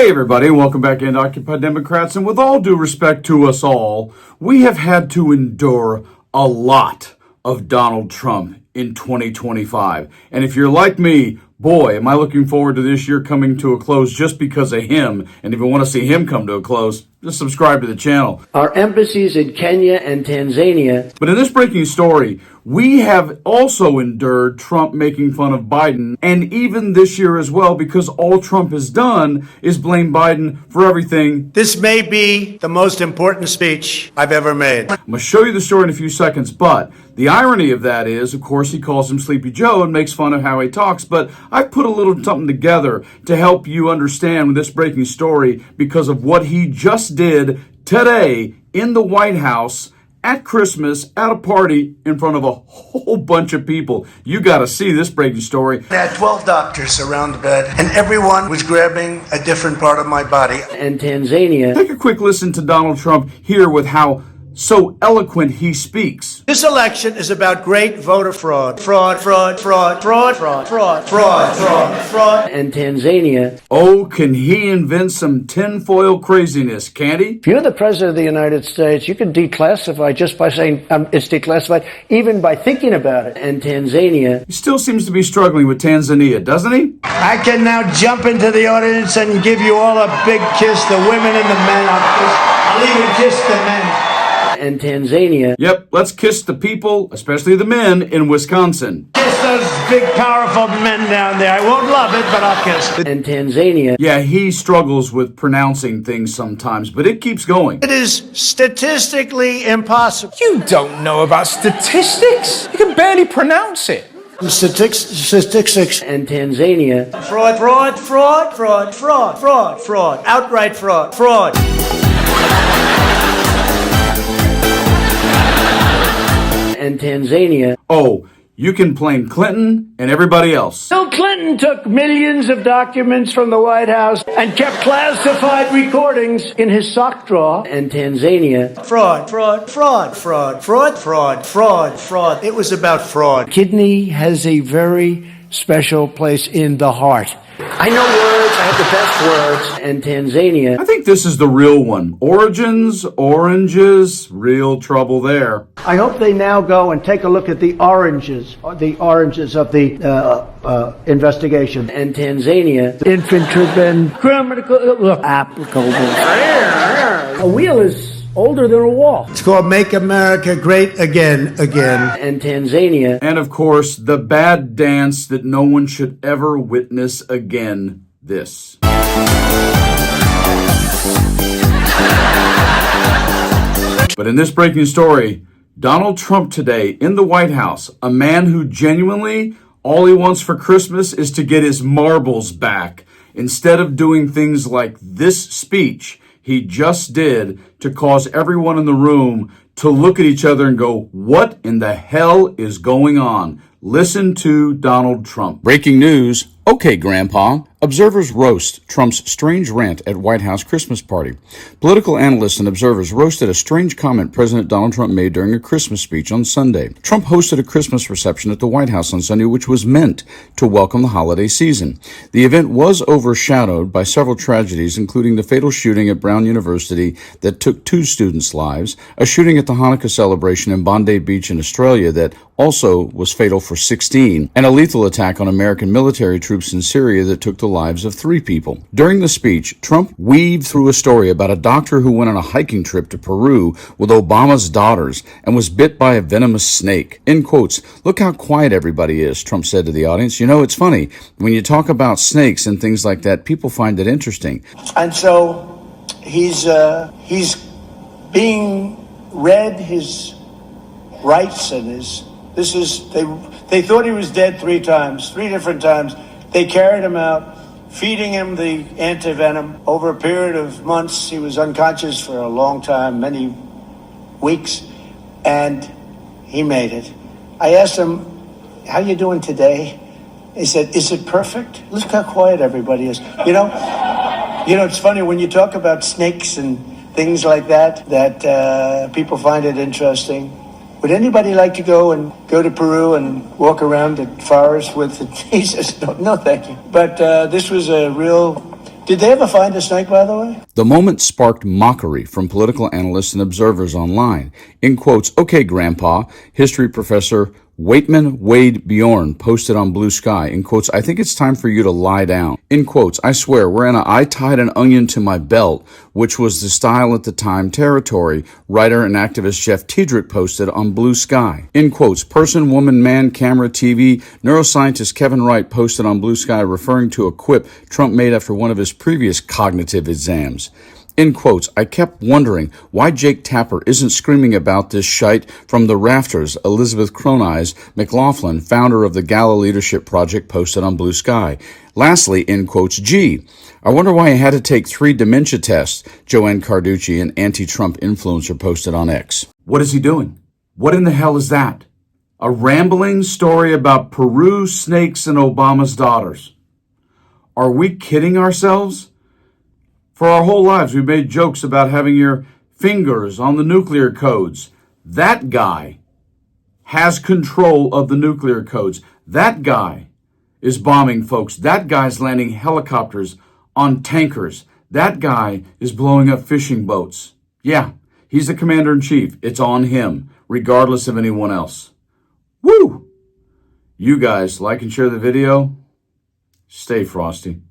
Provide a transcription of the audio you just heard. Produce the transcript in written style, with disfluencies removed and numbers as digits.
Hey everybody, welcome back into Occupy Democrats, and with all due respect to us all, we have had to endure a lot of Donald Trump in 2025. And if you're like me, boy, am I looking forward to this year coming to a close just because of him. And if you want to see him come to a close, just subscribe to the channel. Our embassies in Kenya and Tanzania. But in this breaking story, we have also endured Trump making fun of Biden, and even this year as well, because all Trump has done is blame Biden for everything. This may be the most important speech I've ever made. I'm going to show you the story in a few seconds, but the irony of that is, of course, he calls him Sleepy Joe and makes fun of how he talks, but I've put a little something together to help you understand this breaking story because of what he just did today in the White House at Christmas, at a party, in front of a whole bunch of people. You got to see this breaking story. I had 12 doctors around the bed, and everyone was grabbing a different part of my body. And Tanzania. Take a quick listen to Donald Trump here with how so eloquent he speaks. This election is about great voter fraud. Fraud. And Tanzania. Oh, can he invent some tinfoil craziness, can't he? If you're the president of the United States, you can declassify just by saying it's declassified, even by thinking about it. And Tanzania. He still seems to be struggling with Tanzania, doesn't he? I can now jump into the audience and give you all a big kiss, the women and the men. I'll even kiss the men. And Tanzania. Yep, let's kiss the people, especially the men in Wisconsin. Kiss those big, powerful men down there. I won't love it, but I'll kiss. And Tanzania. Yeah, he struggles with pronouncing things sometimes, but it keeps going. It is statistically impossible. You don't know about statistics. You can barely pronounce it. Statistics. And Tanzania. Fraud. Outright fraud. And Tanzania. Oh, you can blame Clinton and everybody else. Bill Clinton took millions of documents from the White House and kept classified recordings in his sock drawer. And Tanzania. Fraud. It was about fraud. Kidney has a very special place in the heart. I know words. I have the best words. And Tanzania. I think this is the real one. Origins, oranges, real trouble there. I hope they now go and take a look at the oranges of the investigation. And Tanzania. Infantry been criminal applicable. A wheel is older than a wall. It's called Make America Great Again. And Tanzania. And of course, the bad dance that no one should ever witness again. This. But in this breaking story, Donald Trump today in the White House, a man who genuinely all he wants for Christmas is to get his marbles back. Instead of doing things like this speech he just did to cause everyone in the room to look at each other and go, what in the hell is going on? Listen to Donald Trump. Breaking news. Okay, Grandpa. Observers roast Trump's strange rant at White House Christmas party. Political analysts and observers roasted a strange comment President Donald Trump made during a Christmas speech on Sunday. Trump hosted a Christmas reception at the White House on Sunday, which was meant to welcome the holiday season. The event was overshadowed by several tragedies, including the fatal shooting at Brown University that took 2 students' lives, a shooting at the Hanukkah celebration in Bondi Beach in Australia that also was fatal for 16, and a lethal attack on American military troops in Syria that took the lives of 3 people. During the speech, Trump weaved through a story about a doctor who went on a hiking trip to Peru with Obama's daughters and was bit by a venomous snake. In quotes, "Look how quiet everybody is," Trump said to the audience. You know, it's funny. When you talk about snakes and things like that, people find it interesting. And so he's being read his rights and they thought he was dead 3 different times. They carried him out, feeding him the antivenom. Over a period of months, he was unconscious for a long time, many weeks, and he made it. I asked him, how you doing today? He said, is it perfect? Look how quiet everybody is. You know, it's funny when you talk about snakes and things like that people find it interesting. Would anybody like to go to Peru and walk around the forest with the... He says, no, thank you. But this was a real Did they ever find a snake, by the way? The moment sparked mockery from political analysts and observers online. In quotes, "Okay, Grandpa," history professor Waitman Wade Bjorn posted on Blue Sky. In quotes, "I think it's time for you to lie down." In quotes, "I swear, I tied an onion to my belt," which was the style at the time territory, writer and activist Jeff Tiedrich posted on Blue Sky. In quotes, person, woman, man, camera, TV, neuroscientist Kevin Wright posted on Blue Sky referring to a quip Trump made after one of his previous cognitive exams. In quotes, "I kept wondering why Jake Tapper isn't screaming about this shite from the rafters," Elizabeth Croneyes McLaughlin, founder of the Gala Leadership Project, posted on Blue Sky. Lastly, in quotes, "Gee, I wonder why I had to take 3 dementia tests," Joanne Carducci, an anti-Trump influencer, posted on X. What is he doing? What in the hell is that? A rambling story about Peru snakes and Obama's daughters. Are we kidding ourselves? For our whole lives, we've made jokes about having your fingers on the nuclear codes. That guy has control of the nuclear codes. That guy is bombing folks. That guy's landing helicopters on tankers. That guy is blowing up fishing boats. Yeah, he's the commander-in-chief. It's on him, regardless of anyone else. Woo! You guys like and share the video. Stay frosty.